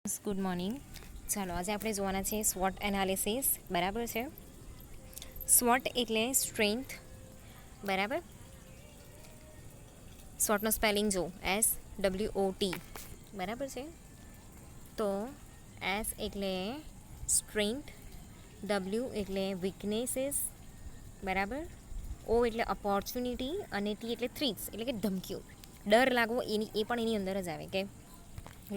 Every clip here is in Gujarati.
Good morning. ચાલો આજે આપણે જોવાના છે સ્વોટ એનાલિસિસ. બરાબર છે. સ્વોટ એટલે સ્ટ્રેન્થ. બરાબર. સ્વોટનો સ્પેલિંગ જો SWOT. બરાબર છે. તો S એટલે સ્ટ્રેન્થ, W એટલે વીકનેસીસ, બરાબર, O એટલે ઓપોર્ચ્યુનિટી અને T એટલે થ્રીટ્સ એટલે કે ધમકીઓ, ડર લાગવો એ પણ એની અંદર જ આવે કે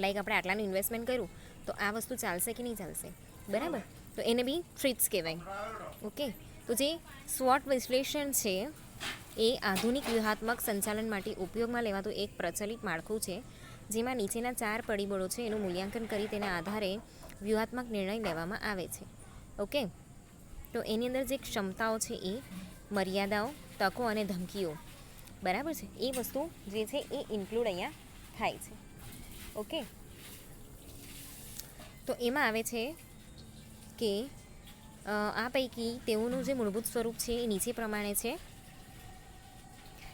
લાઈક આપણે આટલાનું ઇન્વેસ્ટમેન્ટ કર્યું તો આ વસ્તુ ચાલશે કે નહીં ચાલશે, બરાબર, તો એને બી થ્રીટ્સ કહેવાય. ઓકે. તો જે સ્વોટ વિશ્લેષણ છે એ આધુનિક વ્યૂહાત્મક સંચાલન માટે ઉપયોગમાં લેવાતું એક પ્રચલિત માળખું છે જેમાં નીચેના 4 પરિબળો છે એનું મૂલ્યાંકન કરી તેના આધારે વ્યૂહાત્મક નિર્ણય લેવામાં આવે છે. ઓકે. તો એની અંદર જે ક્ષમતાઓ છે એ મર્યાદાઓ, તકો અને ધમકીઓ, બરાબર છે, એ વસ્તુ જે છે એ ઇન્ક્લુડ અહીંયા થાય છે. ઓકે. તો એમાં આવે છે કે આ પૈકી તેઓનું જે મૂળભૂત સ્વરૂપ છે એ નીચે પ્રમાણે છે,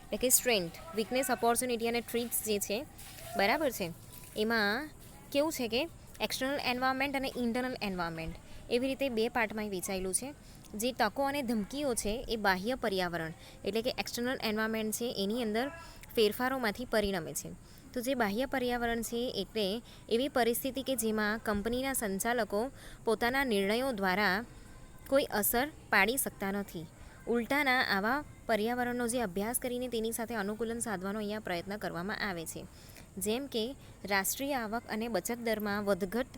એટલે કે સ્ટ્રેન્થ, વીકનેસ, ઓપોર્ચ્યુનિટી અને થ્રીટ્સ જે છે, બરાબર છે, એમાં કેવું છે કે એક્સટર્નલ એન્વાયરમેન્ટ અને ઇન્ટરનલ એન્વાયરમેન્ટ એવી રીતે 2 પાર્ટમાં વેચાયેલું છે. જે તકો અને ધમકીઓ છે એ બાહ્ય પર્યાવરણ એટલે કે એક્સટર્નલ એન્વાયરમેન્ટ છે એની અંદર ફેરફારોમાંથી પરિણમે છે. તો જે બાહ્ય પર્યાવરણ છે એટલે એવી પરિસ્થિતિ કે જેમાં કંપનીના સંચાલકો પોતાના નિર્ણયો દ્વારા કોઈ અસર પાડી શકતા નથી. ઉલટાના આવા પર્યાવરણનો જે અભ્યાસ કરીને તેની સાથે અનુકૂલન સાધવાનો અહીંયા પ્રયત્ન કરવામાં આવે છે. જેમ કે રાષ્ટ્રીય આવક અને બચત દરમાં વધઘટ,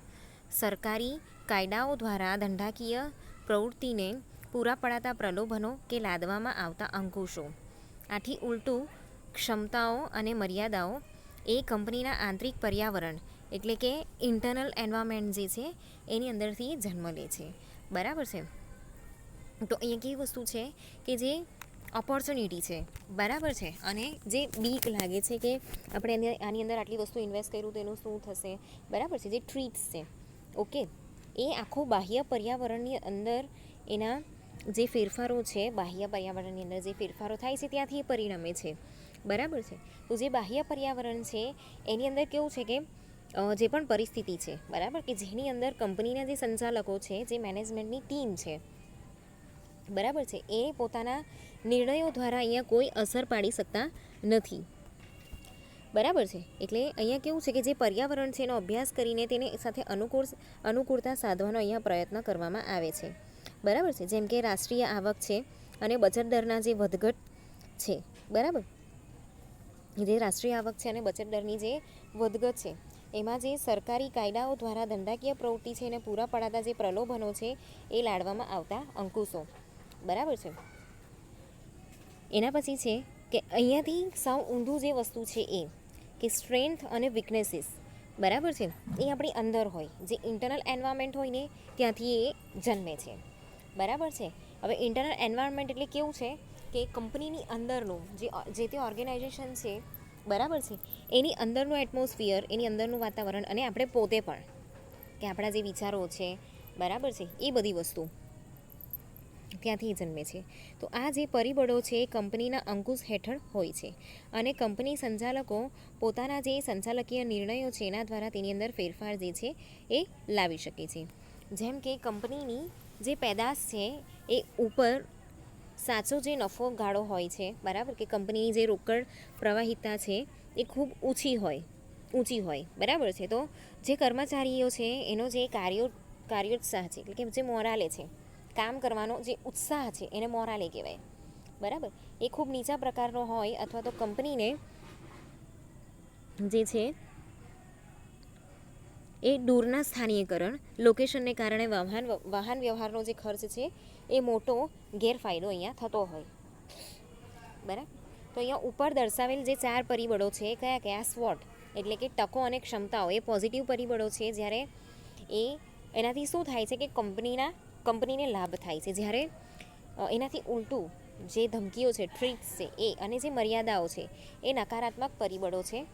સરકારી કાયદાઓ દ્વારા ધંધાકીય પ્રવૃત્તિને પૂરા પડાતા પ્રલોભનો કે લાદવામાં આવતા અંકુશો. આથી ઉલટું ક્ષમતાઓ અને મર્યાદાઓ એ કંપનીના આંતરિક પર્યાવરણ એટલે કે ઇન્ટરનલ એન્વાયરમેન્ટ જે છે એની અંદરથી જન્મ લે છે. બરાબર છે. તો અહીંયા કેવી વસ્તુ છે કે જે ઓપોર્ચ્યુનિટી છે, બરાબર છે, અને જે બીક લાગે છે કે આપણે આની અંદર આટલી વસ્તુ ઇન્વેસ્ટ કર્યું તો એનું શું થશે, બરાબર છે, જે ટ્રીટ્સ છે. ઓકે. એ આખું બાહ્ય પર્યાવરણની અંદર એના જે ફેરફારો છે, બાહ્ય પર્યાવરણની અંદર જે ફેરફારો થાય છે ત્યાંથી એ પરિણમે છે. બરાબર છે. તો જે બાહ્ય પર્યાવરણ છે એની અંદર કેવું છે કે જે પણ પરિસ્થિતિ છે, બરાબર, કે જેની અંદર કંપનીના જે સંચાલકો છે, જે મેનેજમેન્ટની ટીમ છે, બરાબર છે, એ પોતાના નિર્ણયો દ્વારા અહીંયા કોઈ અસર પાડી શકતા નથી. બરાબર છે. એટલે અહીંયા કેવું છે કે જે પર્યાવરણ છે એનો અભ્યાસ કરીને તેને સાથે અનુકૂળતા સાધવાનો અહીંયા પ્રયત્ન કરવામાં આવે છે. બરાબર છે. જેમ કે રાષ્ટ્રીય આવક છે અને બચત દરના જે વધઘટ છે, બરાબર, જે રાષ્ટ્રીય આવક છે અને બચત દરની જે વધઘટ છે એમાં જે સરકારી કાયદાઓ દ્વારા ધંધાકીય પ્રવૃત્તિ છે એને પૂરા પડાતા જે પ્રલોભનો છે એ લાડવામાં આવતા અંકુશો. બરાબર છે. એના પછી છે કે અહીંયાથી સાવ ઊંધું જે વસ્તુ છે એ કે સ્ટ્રેન્થ અને વીકનેસીસ, બરાબર છે, એ આપણી અંદર હોય, જે ઇન્ટરનલ એન્વાયરમેન્ટ હોય ને ત્યાંથી એ જન્મે છે. બરાબર છે. હવે ઇન્ટરનલ એન્વાયરમેન્ટ એટલે કેવું છે કે કંપનીની અંદરનું જે તે ઓર્ગેનાઇઝેશન છે, બરાબર છે, એની અંદરનું એટમોસ્ફિયર, એની અંદરનું વાતાવરણ અને આપણે પોતે પણ કે આપણા જે વિચારો છે, બરાબર છે, એ બધી વસ્તુ ત્યાંથી જન્મે છે. તો આ જે પરિબળો છે એ કંપનીના અંકુશ હેઠળ હોય છે અને કંપની સંચાલકો પોતાના જે સંચાલકીય નિર્ણયો છે એના દ્વારા તેની અંદર ફેરફાર જે છે એ લાવી શકે છે. જેમ કે કંપનીની જે પેદાશ છે એ ઉપર સાચો જે નફો ગાળો હોય છે, બરાબર, કે કંપનીની જે રોકડ પ્રવાહિતા છે એ ખૂબ ઊંચી હોય, બરાબર છે. તો જે કર્મચારીઓ છે એનો જે કાર્યોત્સાહ છે એટલે કે જે મોરાલે છે, કામ કરવાનો જે ઉત્સાહ છે એને મોરાલે કહેવાય, બરાબર, એ ખૂબ નીચા પ્રકારનો હોય અથવા તો કંપનીને જે છે એ દૂરના સ્થાનીયકરણ, લોકેશનને કારણે વાહન વ્યવહારનો જે ખર્ચ છે એ મોટો ગેરફાયદો અહીંયા થતો હોય, બરાબર. તો અહીંયા ઉપર દર્શાવેલ જે 4 પરિબળો છે કયા સ્વોટ એટલે કે તકો અને ક્ષમતાઓ એ પોઝિટિવ પરિબળો છે. જ્યારે એનાથી શું થાય છે કે કંપનીને લાભ થાય છે. જ્યારે એનાથી ઉલટું જે ધમકીઓ છે, ટ્રીટ્સ છે એ અને જે મર્યાદાઓ છે એ નકારાત્મક પરિબળો છે,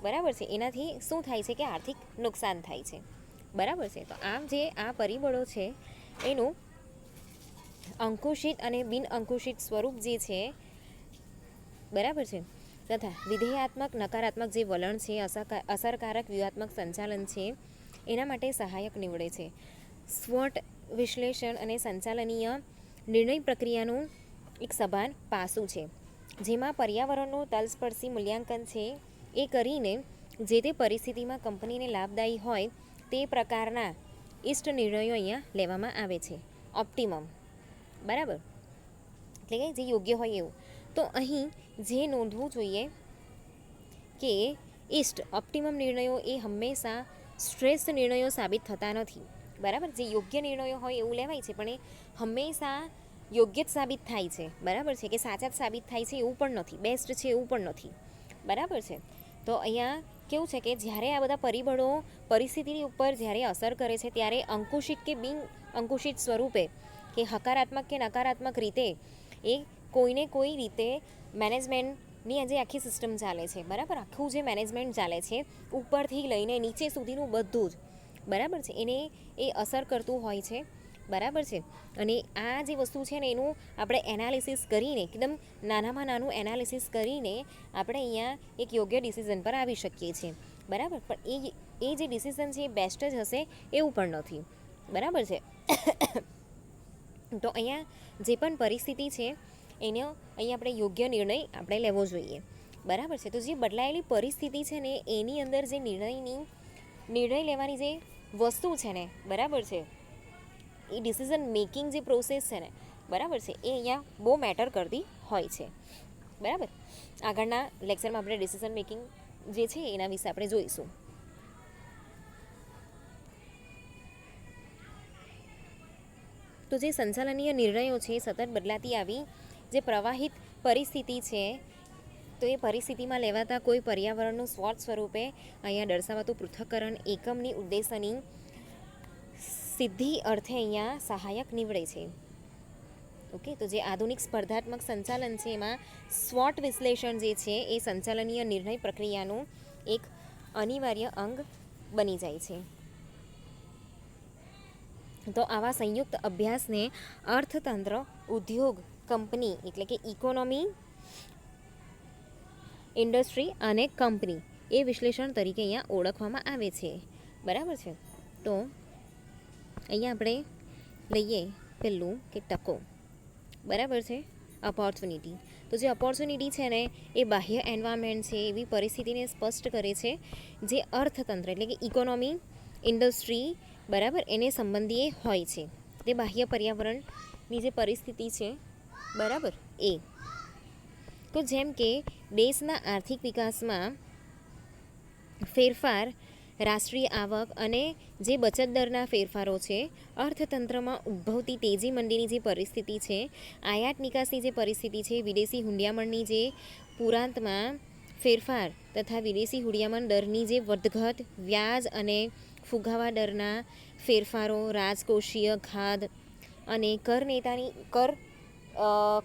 બરાબર છે. એનાથી શું થાય છે કે આર્થિક નુકસાન થાય છે, બરાબર છે. તો આમ જે આ પરિબળો છે એનું અંકુશિત અને બિન અંકુશિત સ્વરૂપ જે છે, બરાબર છે, તથા વિધેયાત્મક નકારાત્મક જે વલણ છે, અસરકારક વ્યૂહાત્મક સંચાલન છે એના માટે સહાયક નીવડે છે. સ્વોટ વિશ્લેષણ અને સંચાલનીય નિર્ણય પ્રક્રિયાનું એક સભાન પાસું છે, જેમાં પર્યાવરણનું તલસ્પર્શી મૂલ્યાંકન છે એ કરીને જે તે પરિસ્થિતિમાં કંપનીને લાભદાયી હોય તે પ્રકારના ઇષ્ટ નિર્ણયો અહીંયા લેવામાં આવે છે. ઓપ્ટિમમ, બરાબર, એટલે કે જે યોગ્ય હોય એવું. તો અહીં જે નોંધવું જોઈએ કે ઇષ્ટ ઓપ્ટિમમ નિર્ણયો એ હંમેશા શ્રેષ્ઠ નિર્ણયો સાબિત થતા નથી, બરાબર. જે યોગ્ય નિર્ણયો હોય એવું લેવાય છે, પણ એ હંમેશા યોગ્ય જ સાબિત થાય છે, બરાબર છે, કે સાચા જ સાબિત થાય છે એવું પણ નથી, બેસ્ટ છે એવું પણ નથી, બરાબર છે. તો અહીંયા કેવું છે કે જ્યારે આ બધા પરિબળો પરિસ્થિતિની ઉપર જ્યારે અસર કરે છે ત્યારે અંકુશિત કે બિન અંકુશિત સ્વરૂપે કે હકારાત્મક કે નકારાત્મક રીતે એ કોઈને કોઈ રીતે મેનેજમેન્ટની જે આખી સિસ્ટમ ચાલે છે, બરાબર, આખું જે મેનેજમેન્ટ ચાલે છે ઉપરથી લઈને નીચે સુધીનું બધું જ, બરાબર છે, એને એ અસર કરતું હોય છે, બરાબર છે. અને આ જે વસ્તુ છે ને એનું આપણે એનાલિસિસ કરીને એકદમ નાનામાં નાનું એનાલિસિસ કરીને આપણે અહીંયા એક યોગ્ય ડિસિઝન પર આવી શકીએ છીએ, બરાબર. પણ એ જે ડિસિઝન છે એ બેસ્ટ જ હશે એવું પણ નથી, બરાબર છે. તો અહીંયા જે પણ પરિસ્થિતિ છે એનો અહીંયા આપણે યોગ્ય નિર્ણય આપણે લેવો જોઈએ, બરાબર છે. તો જે બદલાયેલી પરિસ્થિતિ છે ને એની અંદર જે નિર્ણય લેવાની જે વસ્તુ છે ને, બરાબર છે, એ ડિસિઝન મેકિંગ જે પ્રોસેસ છે ને, બરાબર છે, એ અહીંયા બહુ મેટર કરતી હોય છે, બરાબર. આગળના લેક્ચરમાં આપણે ડિસિઝન મેકિંગ જે છે એના વિશે આપણે જોઈશું. તો જે સંચાલનીય નિર્ણયો છે સતત બદલાતી આવી જે પ્રવાહિત પરિસ્થિતિ છે, તો એ પરિસ્થિતિમાં લેવાતા કોઈ પર્યાવરણનું સ્વોટ સ્વરૂપે અહીંયા દર્શાવાતું પૃથ્થકરણ એકમની ઉદ્દેશની સિદ્ધિ અર્થે અહીંયા સહાયક નીવડે છે. ઓકે, તો જે આધુનિક સ્પર્ધાત્મક સંચાલન છે એમાં સ્વોટ વિશ્લેષણ જે છે એ સંચાલનીય નિર્ણય પ્રક્રિયાનું એક અનિવાર્ય અંગ બની જાય છે. તો આવા સંયુક્ત અભ્યાસને અર્થતંત્ર, ઉદ્યોગ, કંપની એટલે કે ઇકોનોમી, ઇન્ડસ્ટ્રી અને કંપની એ વિશ્લેષણ તરીકે અહીંયા ઓળખવામાં આવે છે, બરાબર છે. તો અહીંયા આપણે લઈએ પહેલું કે તકો, બરાબર છે, ઓપોર્ચ્યુનિટી. તો જે ઓપોર્ચ્યુનિટી છે ને એ બાહ્ય એન્વાયરમેન્ટ છે એવી પરિસ્થિતિને સ્પષ્ટ કરે છે જે અર્થતંત્ર એટલે કે ઇકોનોમી, ઇન્ડસ્ટ્રી, બરાબર, એને સંબંધીએ હોય છે. તે બાહ્ય પર્યાવરણની જે પરિસ્થિતિ છે, બરાબર, એ તો જેમ કે દેશના આર્થિક વિકાસમાં ફેરફાર, રાષ્ટ્રીય આવક અને જે બચત દરના ફેરફારો છે, અર્થતંત્રમાં ઉદ્ભવતી તેજી મંદીની જે પરિસ્થિતિ છે, આયાત નિકાસની જે પરિસ્થિતિ છે, વિદેશી હુંડિયામણની જે પુરાંતમાં ફેરફાર તથા વિદેશી હુંડિયામણ દરની જે વધઘટ, વ્યાજ અને ફુગાવા દરના ફેરફારો, રાજકોષીય ખાધ અને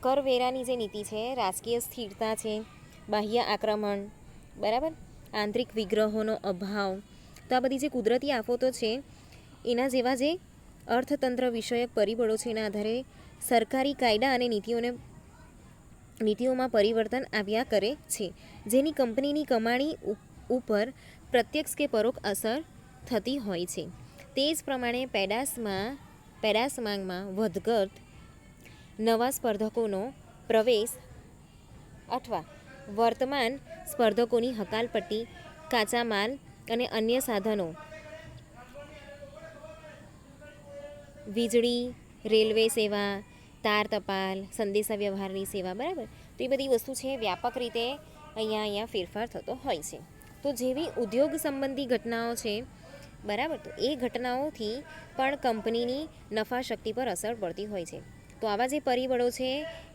કરવેરાની જે નીતિ છે, રાજકીય સ્થિરતા છે, બાહ્ય આક્રમણ, બરાબર, આંતરિક વિગ્રહોનો અભાવ, તો આ બધી જે કુદરતી આફતો છે એના જેવા જે અર્થતંત્ર વિષયક પરિબળો છે એના આધારે સરકારી કાયદા અને નીતિઓમાં પરિવર્તન આવ્યા કરે છે, જેની કંપનીની કમાણી ઉપર પ્રત્યક્ષ કે પરોક્ષ અસર થતી હોય છે. તે જ પ્રમાણે પેદાશ માંગમાં વધઘટ, નવા સ્પર્ધકોનો પ્રવેશ અથવા વર્તમાન સ્પર્ધકોની હકાલપટ્ટી, કાચા માલ અને અન્ય સાધનો, વીજળી, રેલવે સેવા, તાર ટપાલ, સંદેશા વ્યવહારની સેવા, બરાબર, તો એ બધી વસ્તુ છે વ્યાપક રીતે અહીંયા ફેરફાર થતો હોય છે. તો જેવી ઉદ્યોગ સંબંધી ઘટનાઓ છે, બરાબર, તો એ ઘટનાઓથી પણ કંપનીની નફા શક્તિ પર અસર પડતી હોય છે. તો આવા જે પરિબળો છે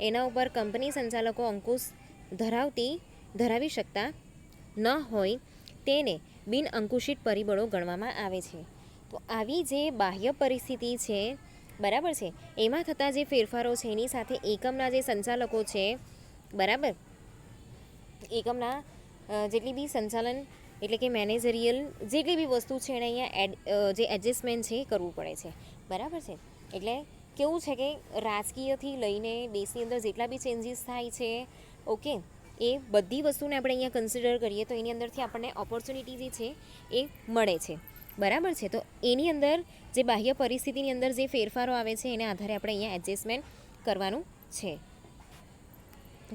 એના ઉપર કંપની સંચાલકો અંકુશ ધરાવી શકતા ન હોય તેને બિન અંકુશિત પરિબળો ગણવામાં આવે છે. તો આવી જે બાહ્ય પરિસ્થિતિ છે, બરાબર છે, એમાં થતા જે ફેરફારો છે એની સાથે એકમના જે સંચાલકો છે, બરાબર, એકમના જેટલી બી સંચાલન એટલે કે મેનેજરિયલ જેટલી બી વસ્તુ છે એને અહીંયા જે એડજસ્ટમેન્ટ છે એ કરવું પડે છે, બરાબર છે. એટલે કેવું છે કે રાજકીયથી લઈને દેશની અંદર જેટલા બી ચેન્જીસ થાય છે, ઓકે, એ બધી વસ્તુને આપણે અહીંયા કન્સિડર કરીએ તો એની અંદરથી આપણને ઓપોર્ચ્યુનિટી જે છે એ મળે છે. બરાબર છે. તો એની અંદર જે બાહ્ય પરિસ્થિતિની અંદર જે ફેરફારો આવે છે એને આધારે આપણે અહીંયા એડજસ્ટમેન્ટ કરવાનું છે.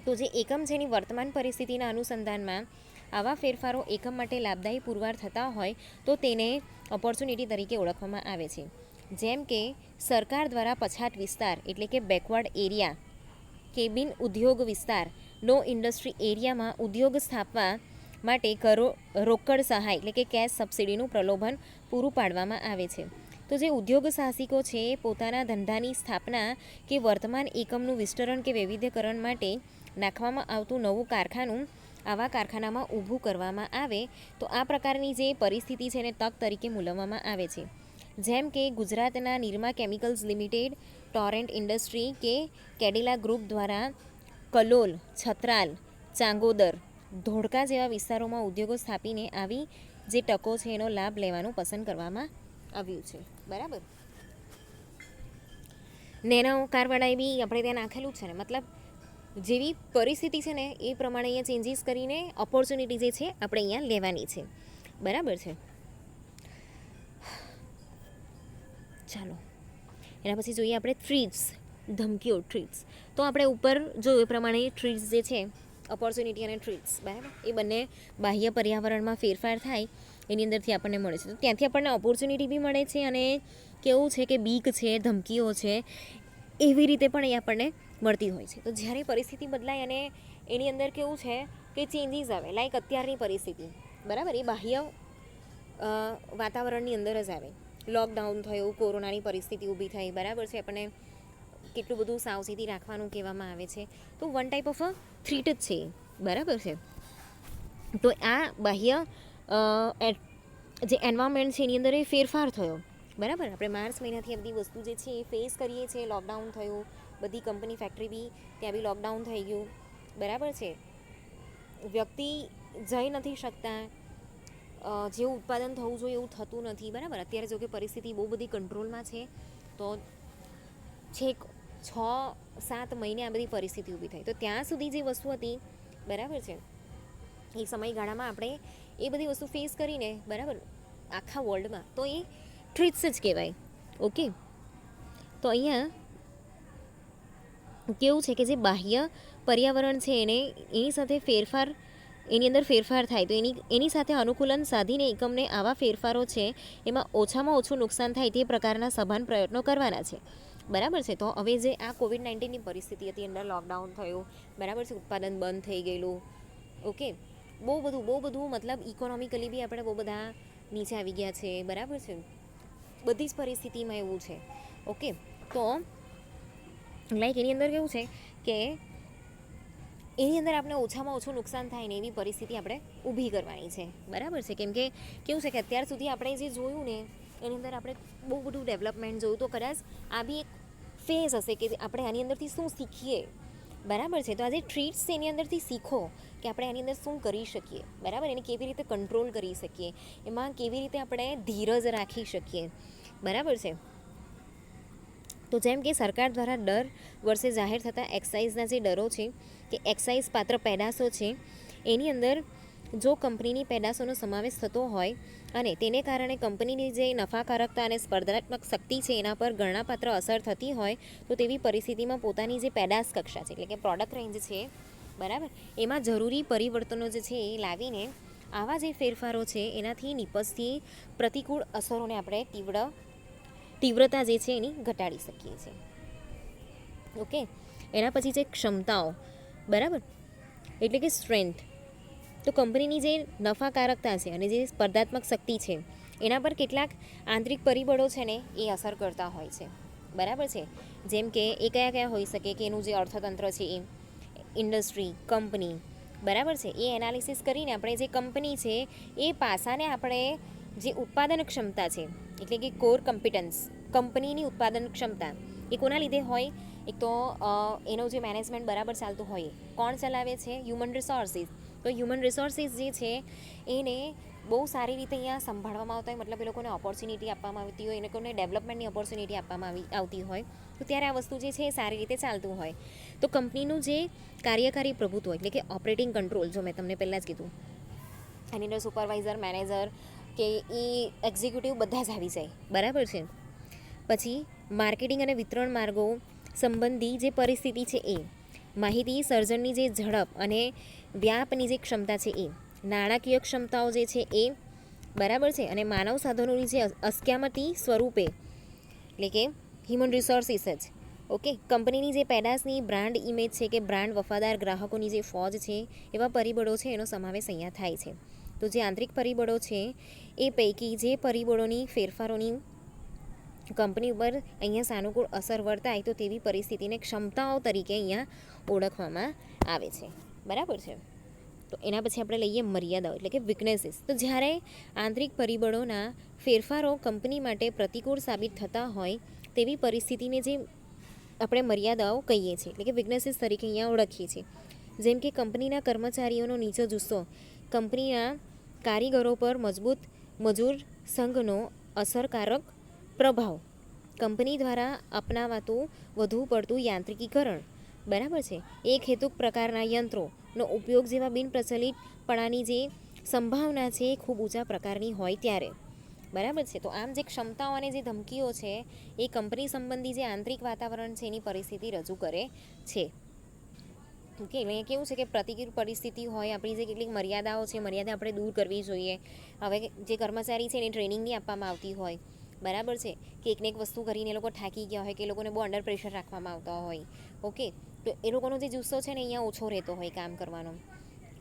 તો જે એકમ છે એની વર્તમાન પરિસ્થિતિના અનુસંધાનમાં આવા ફેરફારો એકમ માટે લાભદાયી પુરવાર થતા હોય તો તેને ઓપોર્ચ્યુનિટી તરીકે ઓળખવામાં આવે છે. જેમ કે સરકાર દ્વારા પછાત વિસ્તાર એટલે કે બેકવર્ડ એરિયા કે બિન ઉદ્યોગ વિસ્તાર નો ઇન્ડસ્ટ્રી એરિયામાં ઉદ્યોગ સ્થાપવા માટે રોકડ સહાય એટલે કે કેશ સબસિડીનું પ્રલોભન પૂરું પાડવામાં આવે છે. તો જે ઉદ્યોગ સાહસિકો છે એ પોતાના ધંધાની સ્થાપના કે વર્તમાન એકમનું વિસ્તરણ કે વૈવિધ્યકરણ માટે નાખવામાં આવતું નવું કારખાનું આવા કારખાનામાં ઊભું કરવામાં આવે તો આ પ્રકારની જે પરિસ્થિતિ છે એને તક તરીકે મૂલવવામાં આવે છે. જેમ કે ગુજરાતના Nirma chemicals limited, Torrent industry કે કેડિલા ગ્રુપ દ્વારા કલોલ, છત્રાલ, ચાંગોદર, ધોળકા જેવા વિસ્તારોમાં ઉદ્યોગો સ્થાપીને આવી જે તકો છે એનો લાભ લેવાનું પસંદ કરવામાં આવ્યું છે. બરાબર. નેનો કારવાળાએ બી આપણે ત્યાં નાખેલું જ છે ને, મતલબ જેવી પરિસ્થિતિ છે ને એ પ્રમાણે અહીંયા ચેન્જીસ કરીને ઓપોર્ચ્યુનિટી જે છે આપણે અહીંયા લેવાની છે. બરાબર છે. ચાલો એના પછી જોઈએ આપણે થ્રીટ્સ, ધમકીઓ, ટ્રીટ્સ. તો આપણે ઉપર જોયું એ પ્રમાણે ટ્રીટ્સ જે છે ઓપોર્ચ્યુનિટી અને ટ્રીટ્સ, બરાબર, એ બંને બાહ્ય પર્યાવરણમાં ફેરફાર થાય એની અંદરથી આપણને મળે છે. તો ત્યાંથી આપણને ઓપોર્ચ્યુનિટી બી મળે છે અને કેવું છે કે બીક છે, ધમકીઓ છે, એવી રીતે પણ એ આપણને મળતી હોય છે. તો જ્યારે પરિસ્થિતિ બદલાય અને એની અંદર કેવું છે કે ચેન્જીસ આવે, લાઈક અત્યારની પરિસ્થિતિ, બરાબર, એ બાહ્ય વાતાવરણની અંદર જ આવે. લોકડાઉન થયું, કોરોનાની પરિસ્થિતિ ઊભી થઈ, બરાબર છે, આપણને કેટલું બધું સાવચેતી રાખવાનું કહેવામાં આવે છે. તો વન ટાઈપ ઓફ અ થ્રીટ જ છે, બરાબર છે. તો આ બાહ્ય જે એન્વાયરમેન્ટ છે એની અંદર એ ફેરફાર થયો, બરાબર. આપણે માર્ચ મહિનાથી આ બધી વસ્તુ જે છે એ ફેસ કરીએ છીએ. લોકડાઉન થયું, બધી કંપની ફેક્ટરી બી ત્યાં બી લોકડાઉન થઈ ગયું, બરાબર છે. વ્યક્તિ જઈ નથી શકતા, જેવું ઉત્પાદન થવું જોઈએ એવું થતું નથી, બરાબર. અત્યારે જો કે પરિસ્થિતિ બહુ બધી કંટ્રોલમાં છે. તો છેક 6-7 મહિને આ બધી પરિસ્થિતિ ઊભી થઈ. તો ત્યાં સુધી જે વસ્તુ હતી, બરાબર છે, એ સમયગાળામાં આપણે એ બધી વસ્તુ ફેસ કરીને, બરાબર, આખા વર્લ્ડમાં, તો એ ટ્રીટ્સ જ કહેવાય. ઓકે. તો અહીંયા કેવું છે કે જે બાહ્ય પર્યાવરણ છે એને એની સાથે ફેરફાર, એની અંદર ફેરફાર થાય તો એની સાથે અનુકૂલન સાધીને એકમને આવા ફેરફારો છે એમાં ઓછામાં ઓછું નુકસાન થાય તે પ્રકારના સભાન પ્રયત્નો કરવાના છે, બરાબર છે. તો હવે જે આ કોવિડ-19ની પરિસ્થિતિ હતી, અંદર લોકડાઉન થયું, બરાબર છે, ઉત્પાદન બંધ થઈ ગયેલું, ઓકે, બહુ બધું મતલબ ઇકોનોમિકલી બી આપણે બહુ બધા નીચે આવી ગયા છે, બરાબર છે. બધી જ પરિસ્થિતિમાં એવું છે. ઓકે. તો લાઈક એની અંદર કેવું છે કે એની અંદર આપણે ઓછામાં ઓછું નુકસાન થાય ને એવી પરિસ્થિતિ આપણે ઊભી કરવાની છે, બરાબર છે. કેમ કે કેવું છે કે અત્યાર સુધી આપણે જે જોયું ને એની અંદર આપણે બહુ બધું ડેવલપમેન્ટ જોયું. તો કદાચ આ બી એક ફેઝ હશે કે આપણે આની અંદરથી શું શીખીએ, બરાબર છે. તો આજે ટ્રીટ્સ એની અંદરથી શીખો કે આપણે આની અંદર શું કરી શકીએ, બરાબર, એને કેવી રીતે કંટ્રોલ કરી શકીએ, એમાં કેવી રીતે આપણે ધીરજ રાખી શકીએ, બરાબર છે. તો જેમ કે સરકાર દ્વારા દર વર્ષે જાહેર થતા એક્સાઇઝના જે દરો છે કે એક્સાઇઝ પાત્ર પેદાશો છે એની અંદર જો કંપનીની પેદાશોનો સમાવેશ થતો હોય અને તેને કારણે કંપનીની જે નફાકારકતા અને સ્પર્ધાત્મક શક્તિ છે એના પર ગણનાપાત્ર અસર થતી હોય તો તેવી પરિસ્થિતિમાં પોતાની જે પેદાશ કક્ષા છે એટલે કે પ્રોડક્ટ રેન્જ છે, બરાબર, એમાં જરૂરી પરિવર્તનો જે છે એ લાવીને આવા જે ફેરફારો છે એનાથી નિપજતી પ્રતિકૂળ અસરોને આપણે તીવ્રતા જે છે એની ઘટાડી શકીએ છીએ. ઓકે. એના પછી છે ક્ષમતાઓ, બરાબર, એટલે કે સ્ટ્રેન્થ. તો કંપનીની જે નફાકારકતા છે અને જે સ્પર્ધાત્મક શક્તિ છે એના પર કેટલાક આંતરિક પરિબળો છે ને એ અસર કરતા હોય છે, બરાબર છે. જેમ કે એ કયા હોઈ શકે કે એનું જે અર્થતંત્ર છે એ, ઇન્ડસ્ટ્રી, કંપની, બરાબર છે, એ એનાલિસિસ કરીને આપણે જે કંપની છે એ પાસાને આપણે જે ઉત્પાદન ક્ષમતા છે એટલે કે કોર કોમ્પિટન્સ, કંપનીની ઉત્પાદન ક્ષમતા એ કોના લીધે હોય? એક તો એનો જે મેનેજમેન્ટ બરાબર ચાલતું હોય, કોણ ચલાવે છે? Human resources. તો હ્યુમન રિસોર્સિસ જે છે એને બહુ સારી રીતે અહીંયા સંભાળવામાં આવતા હોય, મતલબ એ લોકોને ઓપોર્ચ્યુનિટી આપવામાં આવતી હોય, એ લોકોને ડેવલપમેન્ટની ઓપોર્ચ્યુનિટી આપવામાં આવતી હોય, તો ત્યારે આ વસ્તુ જે છે એ સારી રીતે ચાલતું હોય. તો કંપનીનું જે કાર્યકારી પ્રભુત્વ એટલે કે ઓપરેટિંગ કંટ્રોલ, જો મેં તમને પહેલાં જ કીધું, એની અંદર સુપરવાઇઝર, મેનેજર, કે એ એક્ઝિક્યુટિવ બધા જ આવી જાય, બરાબર છે. પછી માર્કેટિંગ અને વિતરણ માર્ગો સંબંધી જે પરિસ્થિતિ છે એ, માહિતી સર્જનની જે ઝડપ અને વ્યાપની જે ક્ષમતા છે એ, નાણાકીય ક્ષમતાઓ જે છે એ, બરાબર છે. અને માનવ સાધનોની જે અસ્ક્યામતી સ્વરૂપે, એટલે કે હ્યુમન રિસોર્સિસ જ, ઓકે. કંપનીની જે પેદાશની બ્રાન્ડ ઇમેજ છે કે બ્રાન્ડ વફાદાર ગ્રાહકોની જે ફોજ છે, એવા પરિબળો છે એનો સમાવેશ અહીંયા થાય છે. તો જે આંતરિક પરિબળો છે એ પૈકી જે પરિબળોની ફેરફારોની કંપની ઉપર અહીંયા સાનુકૂળ અસર વર્તાય તો તેવી પરિસ્થિતિને ક્ષમતાઓ તરીકે અહીંયા ઓળખવામાં આવે છે, બરાબર છે. તો એના પછી આપણે લઈએ મર્યાદાઓ, એટલે કે વીકનેસીસ. તો જ્યારે આંતરિક પરિબળોના ફેરફારો કંપની માટે પ્રતિકૂળ સાબિત થતા હોય તેવી પરિસ્થિતિને જે આપણે મર્યાદાઓ કહીએ છીએ, એટલે કે વીકનેસીસ તરીકે અહીંયા ઓળખીએ છીએ. જેમ કે કંપનીના કર્મચારીઓનો નીચો જુસ્સો, કંપનીના કારીગરો પર મજબૂત મજૂર સંઘનો અસરકારક પ્રભાવ, કંપની દ્વારા અપનાવાતું વધુ પડતું યાંત્રિકીકરણ, બરાબર છે. એક હેતુક પ્રકારના યંત્રોનો ઉપયોગ જેવા બિનપ્રચલિતપણાની જે સંભાવના છે એ ખૂબ ઊંચા પ્રકારની હોય ત્યારે, બરાબર છે. તો આમ જે ક્ષમતાઓ અને જે ધમકીઓ છે એ કંપની સંબંધી જે આંતરિક વાતાવરણ છે એની પરિસ્થિતિ રજૂ કરે છે. ઓકે, એટલે અહીંયા કેવું છે કે પ્રતિકૂળ પરિસ્થિતિ હોય, આપણી જે કેટલીક મર્યાદાઓ છે, મર્યાદા આપણે દૂર કરવી જોઈએ. હવે જે કર્મચારી છે એને ટ્રેનિંગ નહીં આપવામાં આવતી હોય, બરાબર છે, કે એકને એક વસ્તુ કરીને એ લોકો થાકી ગયા હોય, કે એ લોકોને બહુ અંડર પ્રેશર રાખવામાં આવતા હોય, ઓકે. તો એ લોકોનો જે જુસ્સો છે ને અહીંયા ઓછો રહેતો હોય કામ કરવાનો,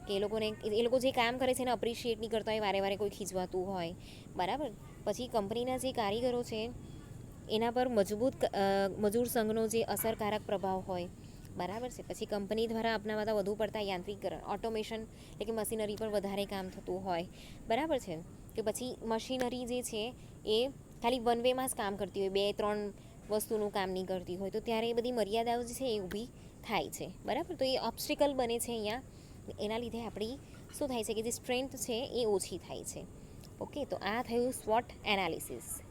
કે એ લોકો જે કામ કરે છે એને અપ્રિશિએટ નહીં કરતા હોય, વારે વારે કોઈ ખીજવાતું હોય, બરાબર. પછી કંપનીના જે કારીગરો છે એના પર મજૂર સંઘનો જે અસરકારક પ્રભાવ હોય, બરાબર છે. પછી કંપની દ્વારા અપનાવાતા વધુ પડતા યાંત્રિકીકરણ, ઓટોમેશન, એટલે કે મશીનરી પર વધારે કામ થતું હોય, બરાબર છે. કે પછી મશીનરી જે છે એ ખાલી વન વેમાં જ કામ કરતી હોય, 2-3 વસ્તુનું કામ નહીં કરતી હોય, તો ત્યારે એ બધી મર્યાદાઓ જે છે એ ઊભી થાય છે, બરાબર. તો એ ઓબ્સ્ટિકલ બને છે અહીંયા, એના લીધે આપણી શું થાય છે કે જે સ્ટ્રેન્થ છે એ ઓછી થાય છે, ઓકે. તો આ થયું સ્વોટ એનાલિસિસ.